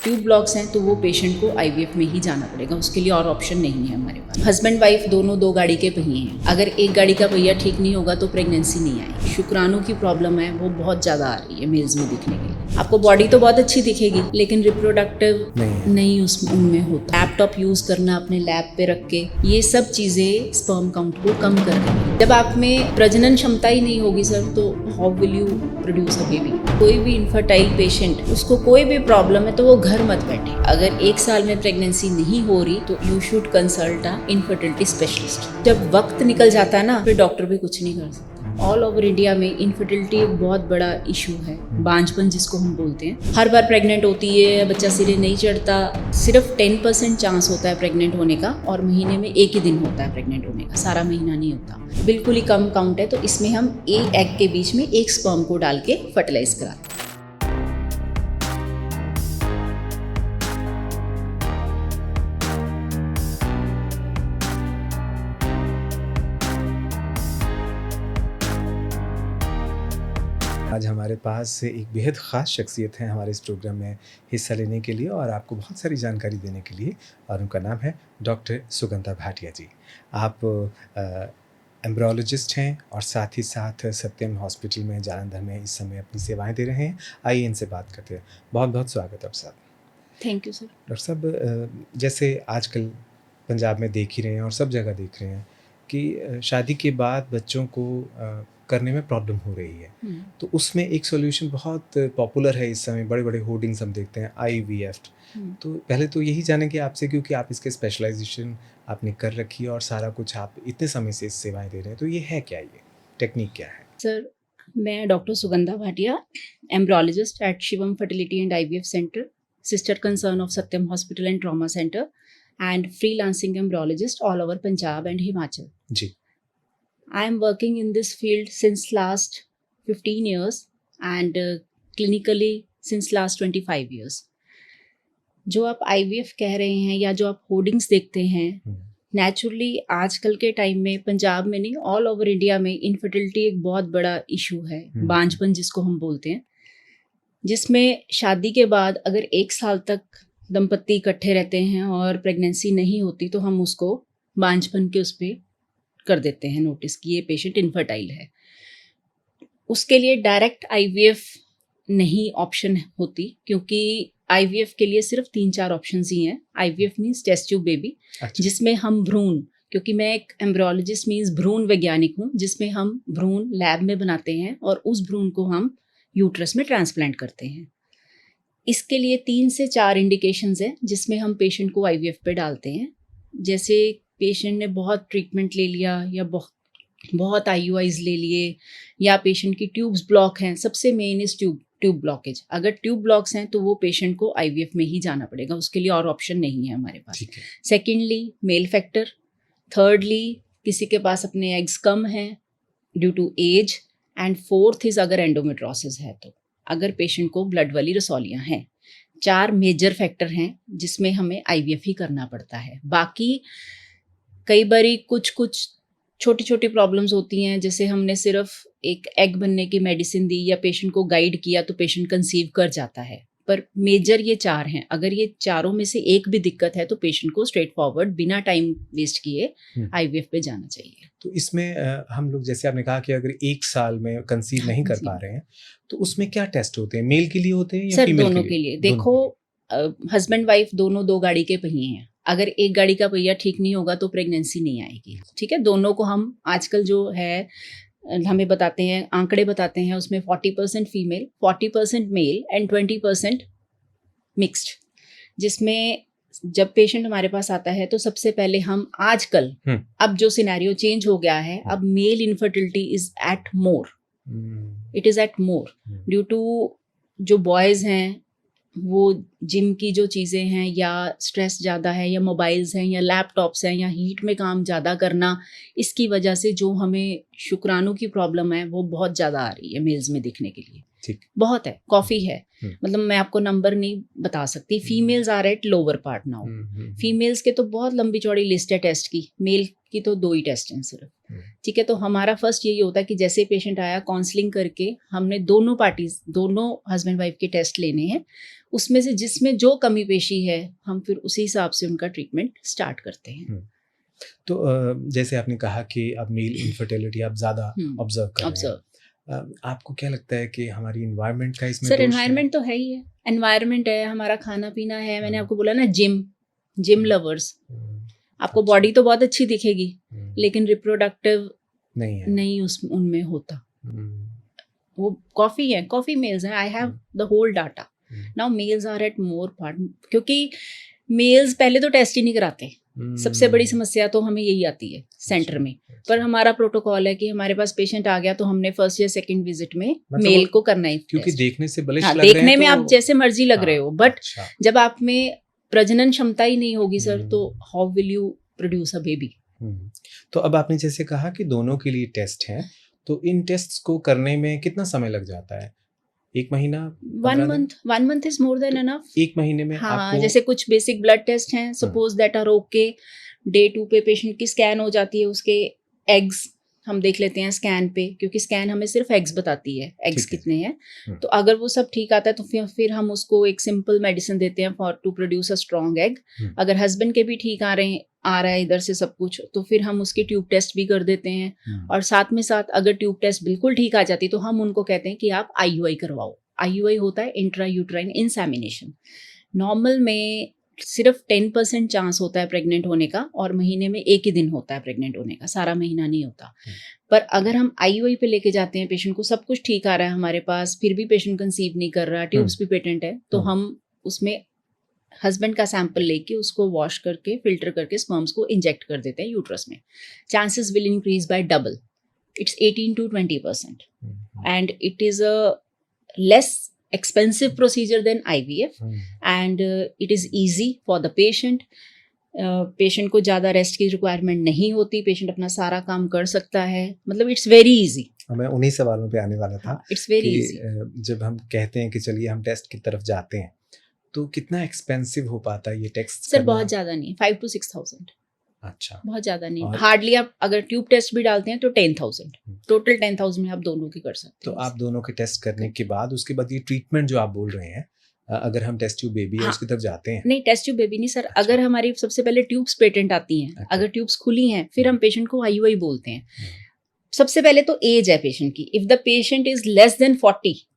Tube blocks हैं तो वो पेशेंट को आईवीएफ में ही जाना पड़ेगा, उसके लिए और ऑप्शन नहीं है हमारे पास। हस्बैंड वाइफ दोनों दो गाड़ी के पहिए हैं, अगर एक गाड़ी का पहिया ठीक नहीं होगा तो प्रेगनेंसी नहीं आएगी। शुक्राणु की प्रॉब्लम है वो बहुत ज़्यादा आ रही है मेल्स में दिखने के लिए। आपको बॉडी तो बहुत अच्छी दिखेगी लेकिन रिप्रोडक्टिव नहीं उनमें होता। लैपटॉप यूज़ करना अपने लैब पे रख के, ये सब चीज़ें स्पर्म काउंट को कम कर देंगी। जब आप में प्रजनन क्षमता ही नहीं होगी सर तो how will you produce a baby. कोई भी इनफर्टाइल पेशेंट, उसको कोई भी प्रॉब्लम है तो वो घर मत बैठे। अगर एक साल में प्रेगनेंसी नहीं हो रही तो you should consult a infertility specialist. जब वक्त निकल जाता है ना फिर डॉक्टर भी कुछ नहीं कर सकता। ऑल ओवर इंडिया में इनफर्टिलिटी एक बहुत बड़ा इशू है, बांझपन जिसको हम बोलते हैं। हर बार प्रेग्नेंट होती है, बच्चा सिरे नहीं चढ़ता, सिर्फ 10% चांस होता है प्रेग्नेंट होने का और महीने में एक ही दिन होता है प्रेग्नेंट होने का, सारा महीना नहीं होता। बिल्कुल ही कम काउंट है। तो इसमें हम एक एग के बीच में एक स्पर्म को डाल के फर्टिलाइज कराते हैं। आज हमारे पास एक बेहद ख़ास शख्सियत है हमारे इस प्रोग्राम में हिस्सा लेने के लिए और आपको बहुत सारी जानकारी देने के लिए, और उनका नाम है डॉक्टर सुगंधा भाटिया जी। आप एम्ब्रियोलॉजिस्ट हैं और साथ ही साथ सत्यम हॉस्पिटल में जालंधर में इस समय अपनी सेवाएं दे रहे हैं। आइए इनसे बात करते हैं। बहुत बहुत स्वागत है आप साहब। Thank you sir. डॉक्टर साहब, जैसे आजकल पंजाब में देख ही रहे हैं और सब जगह देख रहे हैं कि शादी के बाद बच्चों को करने में प्रॉब्लम हो रही है, तो उसमें एक सॉल्यूशन बहुत पॉपुलर है इस समय, बड़े बड़े होर्डिंग्स हम देखते हैं आईवीएफ। तो पहले तो यही जानेंगे आपसे, क्योंकि आप इसके स्पेशलाइजेशन आपने कर रखी है और सारा कुछ आप इतने समय से सेवाएं दे रहे हैं, तो ये है क्या, ये टेक्निक क्या है? सर, मैं doctor Sugandha Bhatia, embryologist at Shivam fertility and IVF centre, sister concern of Satyam hospital and trauma centre, and freelancing embryologist all over Punjab and Himachal. जी। I am working in this field since last 15 years and clinically since last 25 years. जो आप IVF कह रहे हैं या जो आप hoardings देखते हैं, नेचुरली आजकल के टाइम में पंजाब में नहीं, ऑल ओवर इंडिया में इनफर्टिलिटी एक बहुत बड़ा इशू है, बांझपन जिसको हम बोलते हैं, जिसमें शादी के बाद अगर एक साल तक दंपत्ति इकट्ठे रहते हैं और प्रेगनेंसी नहीं होती तो हम उसको बांझपन के उस पर कर देते हैं नोटिस कि ये पेशेंट इनफर्टाइल है। उसके लिए डायरेक्ट आईवीएफ नहीं ऑप्शन होती, क्योंकि आईवीएफ के लिए सिर्फ 3-4 ऑप्शंस ही हैं। IVF means test tube baby, जिसमें हम भ्रूण, क्योंकि मैं एक एम्ब्रियोलॉजिस्ट मीन्स भ्रूण वैज्ञानिक हूँ, जिसमें हम भ्रूण लैब में बनाते हैं और उस भ्रूण को हम यूट्रस में ट्रांसप्लांट करते हैं। इसके लिए 3 से 4 इंडिकेशंस हैं जिसमें हम पेशेंट को आईवीएफ पे डालते हैं। जैसे पेशेंट ने बहुत ट्रीटमेंट ले लिया या बहुत आईयूआईज ले लिए, या पेशेंट की ट्यूब्स ब्लॉक हैं। सबसे मेन इज ट्यूब ब्लॉकेज। अगर ट्यूब ब्लॉक्स हैं तो वो पेशेंट को आईवीएफ में ही जाना पड़ेगा, उसके लिए और ऑप्शन नहीं है हमारे पास। सेकेंडली मेल फैक्टर, थर्डली किसी के पास अपने एग्स कम हैं due to age, and fourth is अगर एंडोमेट्रोसिस है तो, अगर पेशेंट को ब्लड वाली रसौलियाँ हैं। 4 मेजर फैक्टर हैं जिसमें हमें आईवीएफ ही करना पड़ता है। बाकी कई बारी कुछ छोटी छोटी प्रॉब्लम्स होती हैं, जैसे हमने सिर्फ एक एग बनने की मेडिसिन दी या पेशेंट को गाइड किया तो पेशेंट कंसीव कर जाता है, पर मेजर ये 4 हैं। अगर ये चारों में से एक भी दिक्कत है तो पेशेंट को स्ट्रेट फॉरवर्ड बिना टाइम वेस्ट किए आईवीएफ पे जाना चाहिए। तो इसमें हम लोग, जैसे आपने कहा कि अगर 1 साल में कंसीव नहीं कर पा रहे हैं तो उसमें क्या टेस्ट होते हैं? मेल के लिए होते हैं या सर, फीमेल दोनों के लिए। देखो, हस्बैंड वाइफ दोनों 2 गाड़ी के पहिए हैं, अगर एक गाड़ी का पहिया ठीक नहीं होगा तो प्रेगनेंसी नहीं आएगी। ठीक है, दोनों को हम आजकल जो है हमें बताते हैं, आंकड़े बताते हैं, उसमें 40% फीमेल, 40% मेल एंड 20% मिक्स्ड। जिसमें जब पेशेंट हमारे पास आता है तो सबसे पहले हम आजकल, अब जो सिनेरियो चेंज हो गया है, अब male infertility is at more, it is at more due to जो बॉयज हैं वो जिम की जो चीज़ें हैं, या स्ट्रेस ज़्यादा है, या मोबाइल्स हैं, या लैपटॉप्स हैं, या हीट में काम ज़्यादा करना, इसकी वजह से जो हमें शुक्राणु की प्रॉब्लम है वो बहुत ज़्यादा आ रही है मेल्स में दिखने के लिए। ठीक, बहुत है, कॉफ़ी है, मतलब मैं आपको नंबर नहीं बता सकती। Females are at lower part now. Females के तो बहुत लंबी चौड़ी लिस्ट है टेस्ट की, मेल की तो 2 ही टेस्ट हैं सिर्फ। ठीक है, तो हमारा फर्स्ट यही होता है कि जैसे पेशेंट आया काउंसलिंग करके हमने दोनों पार्टीज, दोनों हस्बैंड वाइफ के टेस्ट लेने हैं, उसमें से जिसमें जो कमी पेशी है हम फिर उसी हिसाब से उनका ट्रीटमेंट स्टार्ट करते हैं। तो जैसे आपने कहा कि अब मेल इनफर्टिलिटी आप ज़्यादा ऑब्जर्व कर रहे हैं, आपको क्या लगता है कि हमारी इन्वायरमेंट का इसमें सर दोष है? एनवायरनमेंट तो है ही है, एनवायरनमेंट है, हमारा खाना पीना है, मैंने आपको बोला ना जिम लवर्स, आपको अच्छा। बॉडी तो बहुत अच्छी दिखेगी लेकिन रिप्रोडक्टिव नहीं है, नहीं उनमें होता। वो कॉफी मेल्स हैं, I have the whole data. Now males are at more part, क्योंकि मेल्स पहले तो टेस्ट ही नहीं कराते। सबसे बड़ी समस्या तो हमें यही आती है सेंटर में। पर हमारा प्रोटोकॉल है कि हमारे पास पेशेंट आ गया तो हमने फर्स्ट या सेकंड विजिट में मेल को करना ही, क्योंकि देखने से बलिश हाँ, लग रहे देखने हैं में तो आप जैसे मर्जी लग रहे हो, बट अच्छा। जब आप में प्रजनन क्षमता ही नहीं होगी सर, तो how will you produce a baby. तो अब आपने जैसे कहा कि दोनों के लिए टेस्ट हैं, तो इन टेस्ट को करने में कितना समय लग जाता है? 1 महीना, 1 month is more than enough. 1 महीने में हाँ, आपको जैसे कुछ बेसिक ब्लड टेस्ट हैं, suppose that are okay, day 2 पे पेशेंट की स्कैन हो जाती है, उसके एग्स हम देख लेते हैं स्कैन पे, क्योंकि स्कैन हमें सिर्फ एग्स बताती है, एग्स कितने हैं। तो अगर वो सब ठीक आता है तो फिर हम उसको एक सिंपल मेडिसिन देते हैं for to produce a strong egg. अगर हस्बैंड के भी ठीक आ रहा है इधर से सब कुछ, तो फिर हम उसके ट्यूब टेस्ट भी कर देते हैं। और साथ में साथ अगर ट्यूब टेस्ट बिल्कुल ठीक आ जाती तो हम उनको कहते हैं कि आप IUI करवाओ। IUI होता है इंट्रा यूट्राइन इंसेमिनेशन। नॉर्मल में सिर्फ 10% चांस होता है प्रेग्नेंट होने का, और महीने में 1 ही दिन होता है प्रेग्नेंट होने का, सारा महीना नहीं होता। पर अगर हम IUI पे लेके जाते हैं पेशेंट को, सब कुछ ठीक आ रहा है हमारे पास, फिर भी पेशेंट कंसीव नहीं कर रहा, ट्यूब्स भी पेटेंट है, तो हम उसमें हस्बैंड का सैंपल लेके उसको वॉश करके फिल्टर करके स्पर्म्स को इंजेक्ट कर देते हैं यूट्रस में। Chances will increase by double, it's 18 to 20%, and it is a less expensive procedure than IVF, and it is easy for the patient. Patient को ज़्यादा रेस्ट की रिक्वायरमेंट नहीं होती, पेशेंट अपना सारा काम कर सकता है, मतलब इट्स वेरी इजी। मैं उन्हीं सवालों पे आने वाला था। It's very easy. जब हम कहते हैं कि चलिए हम टेस्ट की तरफ जाते हैं, तो कितना एक्सपेंसिव हो पाता है ये टेस्ट सर बहुत ज़्यादा नहीं, 5 to 6,000। अच्छा, बहुत ज़्यादा नहीं, हार्डली। आप अगर ट्यूब टेस्ट भी डालते हैं तो 10,000, टोटल 10,000 में आप दोनों की कर सकते हैं। तो आप दोनों के टेस्ट करने के बाद उसके बाद ये ट्रीटमेंट जो आप बोल रहे हैं, अगर हम टेस्ट ट्यूब बेबी है उसकी तरफ जाते हैं? नहीं, टेस्ट ट्यूब बेबी नहीं सर। अच्छा। अगर हमारी सबसे पहले ट्यूब्स पेटेंट आती हैं, अच्छा। अगर ट्यूब्स खुली हैं, फिर हम पेशेंट को IUI बोलते हैं। सबसे पहले तो एज है पेशेंट की। If the patient is less than 40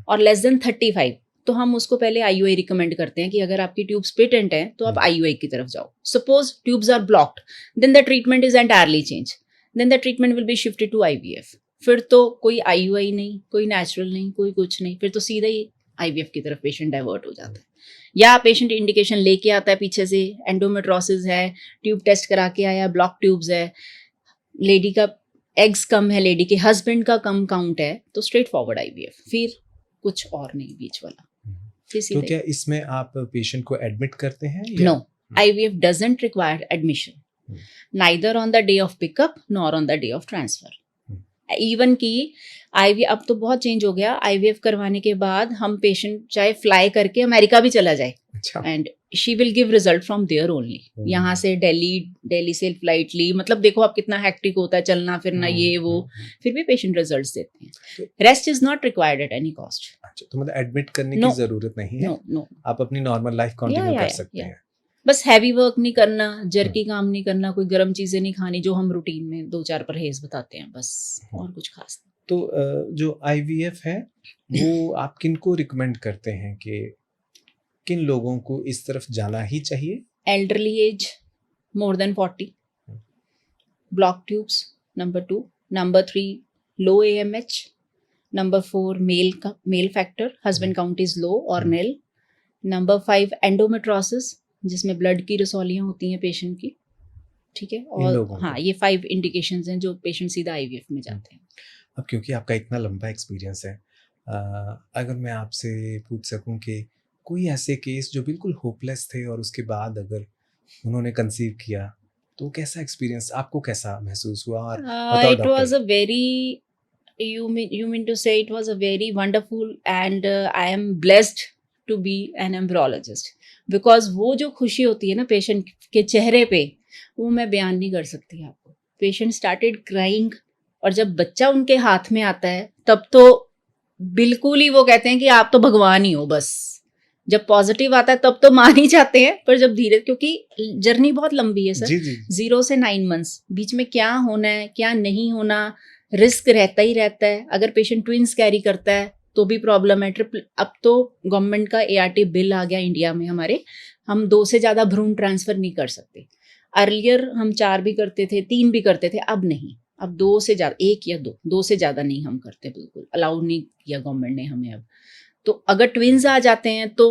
और लेस देन 35, तो हम उसको पहले IUI रिकमेंड करते हैं कि अगर आपकी ट्यूब्स पेटेंट है तो आप IUI की तरफ जाओ। Suppose tubes are blocked, then the treatment is entirely change, then the treatment will be shifted to IVF। फिर तो कोई IUI नहीं, कोई नेचुरल नहीं, कोई कुछ नहीं, फिर तो सीधा ही IVF की तरफ पेशेंट डाइवर्ट हो जाता है। या पेशेंट इंडिकेशन लेके आता है पीछे से, एंडोमेट्रोसिस है, ट्यूब टेस्ट करा के आया, ब्लॉक ट्यूब्स है, लेडी का एग्स कम है, लेडी के हस्बैंड का कम काउंट है, तो स्ट्रेट फॉरवर्ड IVF, फिर कुछ और नहीं बीच वाला। तो क्या इसमें आप पेशेंट को एडमिट करते हैं? No, IVF doesn't require admission, neither on the day of pickup nor on the day of transfer. Even की IVF अब तो बहुत चेंज हो गया। IVF करवाने के बाद हम पेशेंट चाहे फ्लाई करके अमेरिका भी चला जाए, and she will give result from there only. यहाँ से दिल्ली से फ्लाइट ली, मतलब देखो आप कितना हैक्टिक होता है चलना फिरना, ये वो, फिर भी पेशेंट रिजल्ट्स देते हैं। Rest is not required at any cost. अच्छा, तो मतलब एडमिट करने की जरूरत नहीं है। नो, आप अपनी नॉर्मल लाइफ कंटिन्यू कर सकते हैं। बस हैवी वर्क नहीं करना, जर्की काम नहीं करना, कोई गर्म चीजें नहीं खानी, जो हम रूटीन में 2-4 परहेज बताते हैं, बस, और कुछ खास नहीं। तो जो IVF है वो आप किन को रिकमेंड करते हैं कि किन लोगों को इस तरफ जाना ही चाहिए? Elderly age, more than 40, block tubes, number 2, number 3 low AMH, number 4 mail factor, husband count is low और नील, नंबर 5 एंडोमेट्रोसिस, जिसमें ब्लड की रसौलियाँ होती हैं पेशेंट की, ठीक है। और हाँ, ये 5 इंडिकेशंस हैं जो पेशेंट सीधा IVF में जाते हैं। अब क्योंकि आपका इतना लंबा एक्सपीरियंस है, अगर मैं आपसे पूछ सकूं कि कोई ऐसे केस जो बिल्कुल होपलेस थे और उसके बाद अगर उन्होंने कंसीव किया, तो कैसा एक्सपीरियंस, आपको कैसा महसूस हुआ? और बताओ it was a very, you mean to say it was a very wonderful, and I am blessed to be an embryologist, because वो जो खुशी होती है ना पेशेंट के चेहरे पे, वो मैं बयान नहीं कर सकती आपको। पेशेंट स्टार्टेड क्राइंग, और जब बच्चा उनके हाथ में आता है तब तो बिल्कुल ही वो कहते हैं कि आप तो भगवान ही हो बस। जब पॉजिटिव आता है तब तो मान ही जाते हैं, पर जब धीरे, क्योंकि जर्नी बहुत लंबी है सर, जी जी 0 से 9 मंथ्स, बीच में क्या होना है क्या नहीं होना, रिस्क रहता ही रहता है। अगर पेशेंट ट्विंस कैरी करता है तो भी प्रॉब्लम है, ट्रिपल। अब तो गवर्नमेंट का ART बिल आ गया इंडिया में हमारे, हम 2 से ज़्यादा भ्रूण ट्रांसफ़र नहीं कर सकते। अर्लियर हम 4 भी करते थे, 3 भी करते थे, अब नहीं। अब 2 से ज़्यादा, 1 या 2 से ज़्यादा नहीं हम करते, बिल्कुल अलाउड नहीं किया गवर्नमेंट ने हमें अब। तो अगर ट्विंस आ जाते हैं तो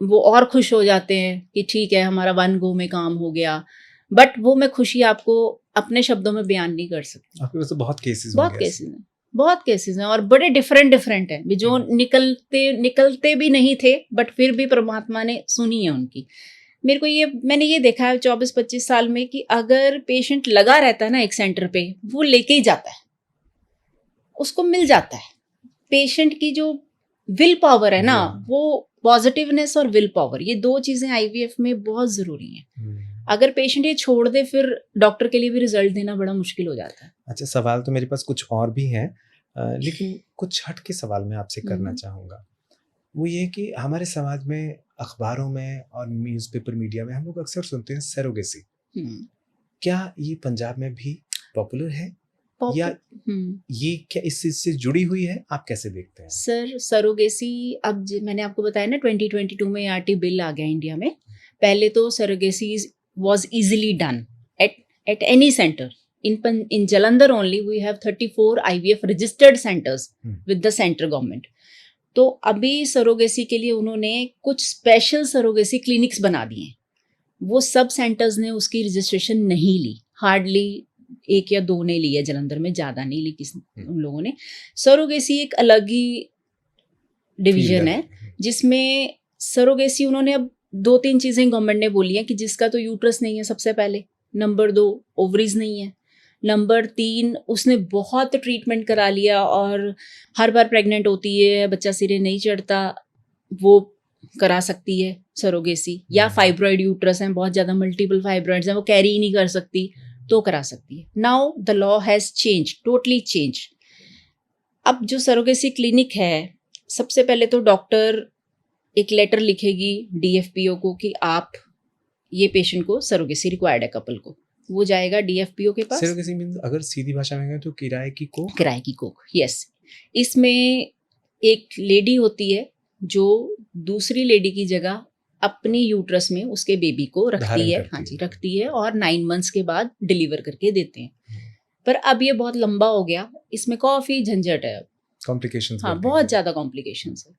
वो और खुश हो जाते हैं कि ठीक है हमारा 1 गो में काम हो गया, बट वो मैं खुशी आपको अपने शब्दों में बयान नहीं कर सकती। आपके पास तो बहुत केसेस बहुत होंगे केसेस हैं, बहुत केसेस हैं, और बड़े डिफरेंट हैं भी, जो निकलते भी नहीं थे, बट फिर भी परमात्मा ने सुनी है उनकी। मेरे को मैंने ये देखा है 24-25 साल में कि अगर पेशेंट लगा रहता है ना एक सेंटर पे, वो लेके ही जाता है, उसको मिल जाता है। पेशेंट की जो विल पावर है ना, वो पॉजिटिवनेस और विल पावर, ये 2 चीजें IVF में बहुत जरूरी हैं। अगर पेशेंट ये छोड़ दे फिर डॉक्टर के लिए भी रिजल्ट देना बड़ा मुश्किल हो जाता है। अच्छा, सवाल तो मेरे पास कुछ और भी हैं, लेकिन कुछ हट के सवाल मैं आपसे करना चाहूँगा। वो ये कि हमारे समाज में, अखबारों में और न्यूज़पेपर मीडिया में हम लोग अक्सर सुनते हैं सरोगेसी। क्या ये पंजाब में भी पॉपुलर है या ये क्या इस चीज से जुड़ी हुई है? आप कैसे देखते हैं? सर सरोगेसी, अब मैंने आपको बताया ना 2022 में ART बिल आ गया इंडिया में। पहले तो surrogacy was easily done at any center. In Jalandhar only we have 34 IVF registered centers with the center government. तो अभी सरोगेसी के लिए उन्होंने कुछ स्पेशल सरोगेसी क्लिनिक्स बना दिए हैं। वो सब सेंटर्स ने उसकी रजिस्ट्रेशन नहीं ली, हार्डली 1 या 2 ने ली है जलंधर में, ज़्यादा नहीं ली उन लोगों ने। सरोगेसी एक अलग ही डिवीजन है जिसमें सरोगेसी उन्होंने अब 2-3 चीज़ें गवर्नमेंट ने बोली हैं कि जिसका तो यूट्रस नहीं है सबसे पहले, नंबर 2 ओवरीज नहीं है, नंबर 3 उसने बहुत ट्रीटमेंट करा लिया और हर बार प्रेग्नेंट होती है, बच्चा सिरे नहीं चढ़ता, वो करा सकती है सरोगेसी। या फाइब्रॉइड यूट्रस हैं, बहुत ज़्यादा मल्टीपल फाइब्रॉइड्स हैं, वो कैरी ही नहीं कर सकती, तो करा सकती है। Now the law has change, totally change. अब जो सरोगेसी क्लिनिक है, सबसे पहले तो डॉक्टर एक लेटर लिखेगी DFPO को कि आप ये पेशेंट को सरोगेसी रिक्वायर्ड है, कपल को, वो जाएगा DFPO के पास। सरोगेसी मींस अगर सीधी भाषा में कहें तो किराए की कोख। किराए की कोख, यस। इसमें एक लेडी होती है जो दूसरी लेडी की जगह अपनी यूट्रस में उसके बेबी को रखती है, हाँ जी रखती है, और 9 मंथ्स के बाद डिलीवर करके देते हैं। पर अब ये बहुत लंबा हो गया, इसमें काफ़ी झंझट है, कॉम्प्लिकेशंस। हाँ बहुत ज़्यादा कॉम्प्लिकेशंस है।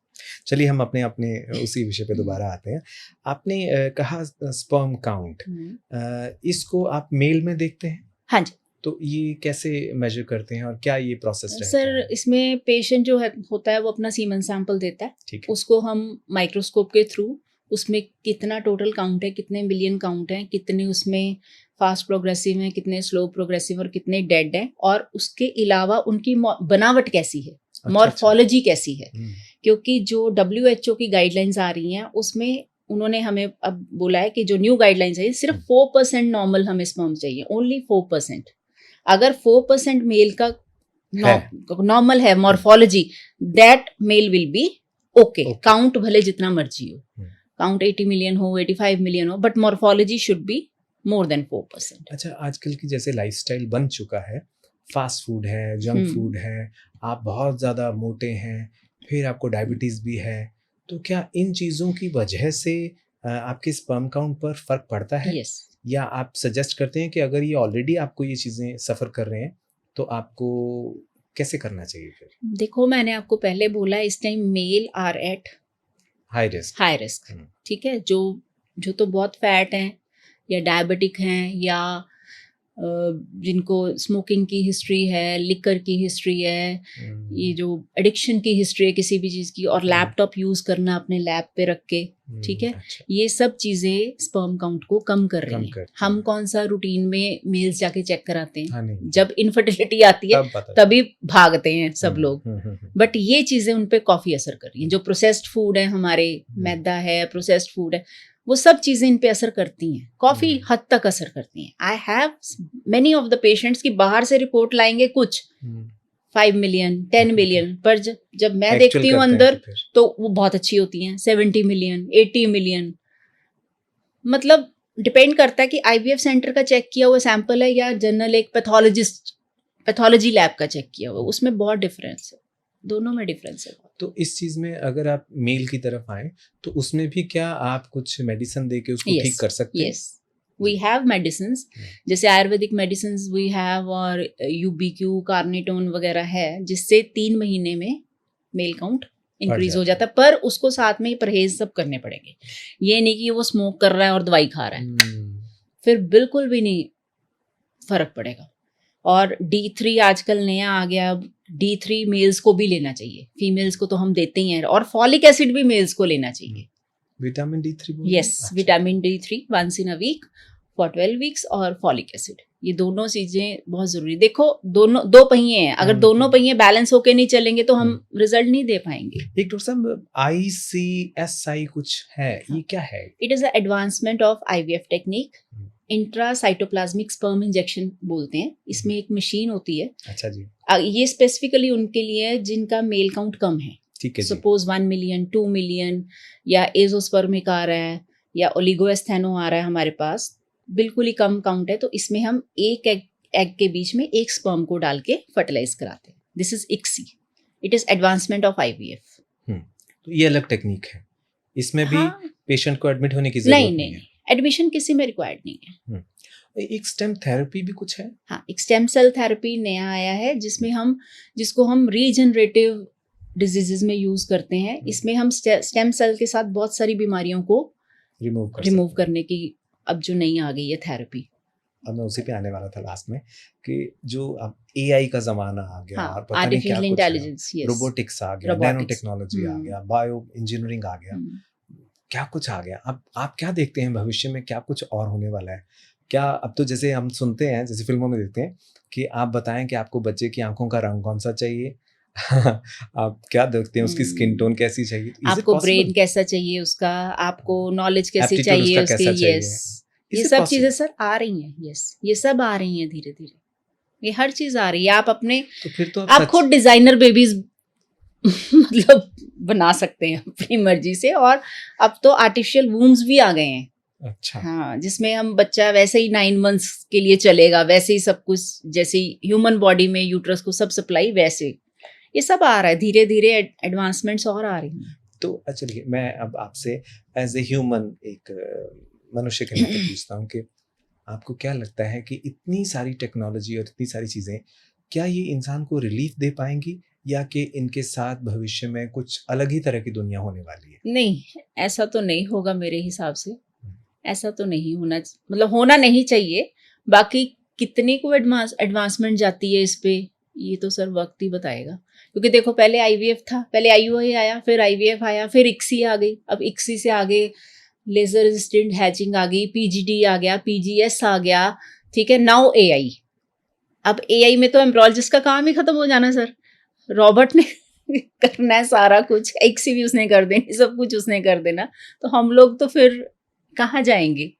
चलिए हम अपने उसी विषय पे दोबारा आते हैं। आपने कहा स्पर्म काउंट, इसको आप मेल में देखते हैं? हाँ जी। तो ये कैसे मेजर करते हैं और क्या ये प्रोसेस रहता सर है? इसमें पेशेंट जो होता है वो अपना सीमन सैंपल देता है, ठीक है। उसको हम माइक्रोस्कोप के थ्रू उसमें कितना टोटल काउंट है, कितने मिलियन काउंट हैं, कितने उसमें फास्ट प्रोग्रेसिव हैं, कितने स्लो प्रोग्रेसिव और कितने डेड हैं, और उसके अलावा उनकी बनावट कैसी है, मॉर्फोलॉजी कैसी है। क्योंकि जो WHO की गाइडलाइंस आ रही हैं उसमें उन्होंने हमें अब बोला है कि जो न्यू गाइडलाइंस है सिर्फ 4% नॉर्मल हमें स्पर्म चाहिए, ओनली 4%। अगर 4% मेल का नॉर्मल है morphology, that male will be okay. Count भले जितना मर्जी हो, काउंट 80 मिलियन हो, 85 मिलियन हो, but morphology should be more than 4%। अच्छा, आजकल की जैसे लाइफस्टाइल बन चुका है, फास्ट फूड है, जंक फूड है, आप बहुत ज़्यादा मोटे हैं, फिर आपको डायबिटीज़ भी है, तो क्या इन चीज़ों की वजह से आपके स्पर्म काउंट पर फ़र्क पड़ता है? yes. या आप सजेस्ट करते हैं कि अगर ये ऑलरेडी आपको ये चीज़ें सफ़र कर रहे हैं तो आपको कैसे करना चाहिए फिर? देखो मैंने आपको पहले बोला इस time male are at high risk. ठीक है, जो तो बहुत फैट हैं या डायबिटिक हैं या जिनको स्मोकिंग की हिस्ट्री है, लिकर की हिस्ट्री है, ये जो एडिक्शन की हिस्ट्री है किसी भी चीज़ की, और लैपटॉप यूज़ करना अपने लैब पे रख के, ठीक है, अच्छा। ये सब चीज़ें स्पर्म काउंट को कम कर रही हैं। हम कौन सा रूटीन में मेल्स जाके चेक कराते हैं? हाँ, जब इनफर्टिलिटी आती है तभी भागते हैं सब लोग, बट ये चीज़ें उन पे काफ़ी असर कर रही हैं। जो प्रोसेस्ड फूड है हमारे, मैदा है, प्रोसेस्ड फूड है, वो सब चीजें इन पे असर करती हैं, काफी हद तक असर करती हैं। I have many of the patients की बाहर से रिपोर्ट लाएंगे कुछ 5 मिलियन 10 मिलियन, पर जब मैं Actual देखती हूँ करते हैं अंदर तो फिर तो वो बहुत अच्छी होती हैं, 70 मिलियन 80 मिलियन। मतलब डिपेंड करता है कि आईवीएफ सेंटर का चेक किया हुआ सैंपल है या जनरल एक पैथोलॉजी लैब का चेक किया हुआ, उसमें बहुत डिफरेंस है, दोनों में डिफरेंस है। तो इस चीज में अगर आप मेल की तरफ आए तो उसमें भी क्या आप कुछ मेडिसिन दे के उसको ठीक कर सकते हैं? यस, वी हैव मेडिसिन, जैसे आयुर्वेदिक मेडिसिन वी हैव, और यूबीक्यू कार्निटोन वगैरह है, जिससे 3 महीने में मेल काउंट इंक्रीज हो जाता है, पर उसको साथ में ही परहेज सब करने पड़ेंगे। ये नहीं कि वो स्मोक कर रहा है और दवाई खा रहा है, फिर बिल्कुल भी नहीं फर्क पड़ेगा। और D3 आजकल नया आ गया, D3 मेल्स को भी लेना चाहिए, फीमेल्स को तो हम देते ही हैं, और फॉलिक एसिड भी मेल्स को लेना चाहिए। Vitamin D3? Yes, vitamin D3 once in a week for 12 weeks, और फॉलिक एसिड, ये दोनों चीजें बहुत जरूरी। देखो दोनों दो पहिए हैं, अगर दोनों पहिए बैलेंस होके नहीं चलेंगे तो हम रिजल्ट नहीं दे पाएंगे। एक डॉक्टर साहब ICSI कुछ है, ये क्या है? It is a advancement of IVF technique, intracytoplasmic sperm injection बोलते हैं। इसमें एक मशीन होती है। अच्छा जी। ये स्पेसिफिकली उनके लिए है जिनका मेल काउंट कम है। ठीक है जी। सपोज 1 मिलियन 2 मिलियन, या एजोस्पर्मिक आ रहा है, या ओलिगोएस्थेनो आ रहा है हमारे पास, बिल्कुल ही कम काउंट है, तो इसमें हम एक एग के बीच में एक स्पर्म को डाल के फर्टिलाइज कराते हैं। This is ICSI, it is advancement of IVF। तो ये अलग टेक्निक है, इसमें भी पेशेंट को एडमिट होने की जरूरत नहीं है? एडमिशन किसी में रिक्वायर्ड नहीं है। एक स्टेम थेरेपी भी कुछ है? हाँ, एक स्टेम सेल थेरेपी नया आया है, जिसको हम रीजनरेटिव डिजीजेस में यूज करते हैं। इसमें हम स्टेम सेल के साथ बहुत सारी बीमारियों को रिमूव करने की अब जो नई आ गई है थेरेपी। अब मैं उसी पे आने वाला था लास्ट में कि जो अब AI का जमाना आ गया, हाँ, और पता नहीं क्या इंटेलिजेंस, रोबोटिक्स आ गया, नैनो टेक्नोलॉजी आ गया, बायो इंजीनियरिंग आ गया, क्या कुछ आ गया। अब आप क्या देखते हैं भविष्य में, क्या कुछ और होने वाला है क्या? अब तो जैसे हम सुनते हैं, जैसे फिल्मों में देखते हैं कि आप बताएं कि आपको बच्चे की आंखों का रंग कौन सा चाहिए आप क्या देखते हैं, उसकी स्किन टोन कैसी चाहिए, आपको ब्रेन कैसा चाहिए उसका, आपको नॉलेज कैसी चाहिए उसकी। यस, ये सब चीजें सर आ रही हैं। यस, ये सब आ रही हैं धीरे धीरे, ये हर चीज आ रही है। आप अपने तो फिर तो आप खुद डिजाइनर बेबीज मतलब बना सकते हैं अपनी मर्जी से, और अब तो आर्टिफिशियल वूम्स भी आ गए हैं। अच्छा। हाँ, जिसमें हम बच्चा वैसे ही 9 मंथ्स के लिए चलेगा, वैसे ही सब कुछ, जैसे ह्यूमन बॉडी में यूट्रस को सब सप्लाई, वैसे ये सब आ रहा है धीरे धीरे, एडवांसमेंट्स और आ रही हैं। तो चलिए मैं अब आपसे एज ए ह्यूमन, एक मनुष्य के नाते पूछता हूँ कि आपको क्या लगता है कि इतनी सारी टेक्नोलॉजी और इतनी सारी चीज़ें, क्या ये इंसान को रिलीफ दे पाएंगी, या कि इनके साथ भविष्य में कुछ अलग ही तरह की दुनिया होने वाली है? नहीं, ऐसा तो नहीं होगा मेरे हिसाब से, ऐसा तो नहीं होना, मतलब होना नहीं चाहिए। बाकी कितने को एडवांसमेंट जाती है इस पे, ये तो सर वक्त ही बताएगा। क्योंकि देखो पहले IVF था, पहले IUI आया, फिर IVF आया, फिर ICSI आ गई, अब ICSI से आगे लेजर रेजिस्टेंट हैचिंग आ गई, PGD आ गया, PGS आ गया, ठीक है, नाउ AI। अब AI में तो एम्ब्रोलॉजिस्ट का काम ही खत्म हो जाना सर, रॉबर्ट ने करना है सारा कुछ, ICSI भी उसने कर देनी, सब कुछ उसने कर देना, तो हम लोग तो फिर कहाँ जाएंगे?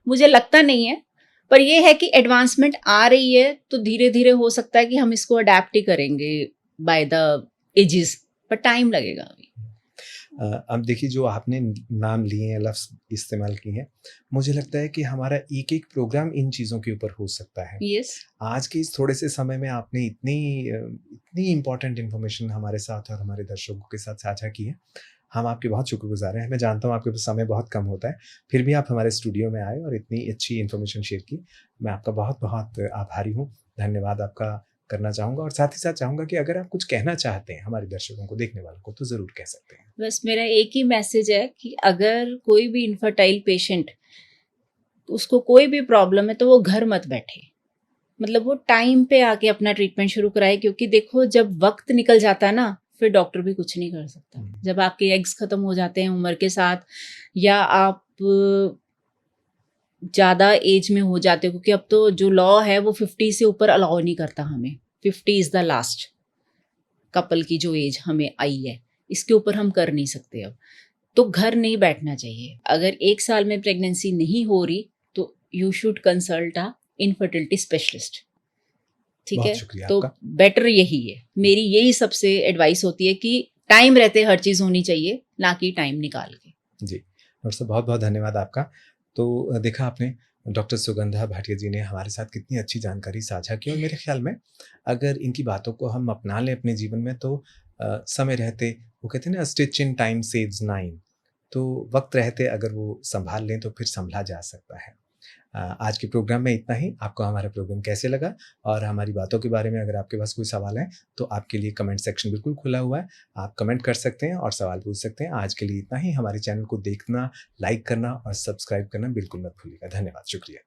मुझे लगता नहीं है, पर ये है कि एडवांसमेंट आ रही है तो धीरे धीरे हो सकता है कि हम इसको अडेप्ट ही करेंगे बाय द एजेस, पर टाइम लगेगा अभी। अब देखिए, जो आपने नाम लिए हैं, लफ्ज़ इस्तेमाल किए हैं, मुझे लगता है कि हमारा एक एक प्रोग्राम इन चीज़ों के ऊपर हो सकता है। यस, आज के इस थोड़े से समय में आपने इतनी इम्पोर्टेंट इन्फॉर्मेशन हमारे साथ और हमारे दर्शकों के साथ साझा की है। हम आपके बहुत शुक्रगुजार हैं। मैं जानता हूँ आपके पास समय बहुत कम होता है, फिर भी आप हमारे स्टूडियो में आए और इतनी अच्छी इन्फॉर्मेशन शेयर की। मैं आपका बहुत बहुत आभारी हूँ, धन्यवाद आपका करना चाहूँगा, और साथ ही साथ चाहूँगा कि अगर आप कुछ कहना चाहते हैं हमारे दर्शकों को, देखने वालों को, तो ज़रूर कह सकते हैं। बस मेरा एक ही मैसेज है कि अगर कोई भी इनफर्टाइल पेशेंट, उसको कोई भी प्रॉब्लम है, तो वो घर मत बैठे, मतलब वो टाइम पे आके अपना ट्रीटमेंट शुरू कराए। क्योंकि देखो जब वक्त निकल जाता है ना, फिर डॉक्टर भी कुछ नहीं कर सकता। जब आपके एग्स खत्म हो जाते हैं उम्र के साथ, या आप ज़्यादा एज में हो जाते हो, क्योंकि अब तो जो लॉ है वो 50 से ऊपर अलाउ नहीं करता हमें, 50 इज़ द लास्ट कपल की जो एज हमें आई है, इसके ऊपर हम कर नहीं सकते अब। तो घर नहीं बैठना चाहिए। अगर 1 साल में प्रेगनेंसी नहीं हो रही तो you should consult a infertility specialist. ठीक बहुत है? शुक्रिया तो आपका। बेटर यही है। मेरी यही सबसे एडवाइस होती है कि टाइम रहते हर चीज़ होनी चाहिए, ना कि टाइम निकाल के। जी, डॉक्टर साहब बहुत-बहुत धन्यवाद आपका। तो देखा आपने डॉक्टर सुगंधा भाटिया जी ने हमारे साथ कितनी अच्छी जानकारी साझा की और मेरे ख़्याल में अगर इनकी बातों को हम अपना लें अपने जीवन में तो समय रहते वो कहते हैं ना स्टिच इन टाइम सेव्स 9 तो वक़्त रहते अगर वो सँभाल लें तो फिर सँभला जा सकता है। आज के प्रोग्राम में इतना ही। आपको हमारा प्रोग्राम कैसे लगा और हमारी बातों के बारे में अगर आपके पास कोई सवाल है तो आपके लिए कमेंट सेक्शन बिल्कुल खुला हुआ है। आप कमेंट कर सकते हैं और सवाल पूछ सकते हैं। आज के लिए इतना ही। हमारे चैनल को देखना, लाइक करना और सब्सक्राइब करना बिल्कुल मत भूलिएगा। धन्यवाद, शुक्रिया।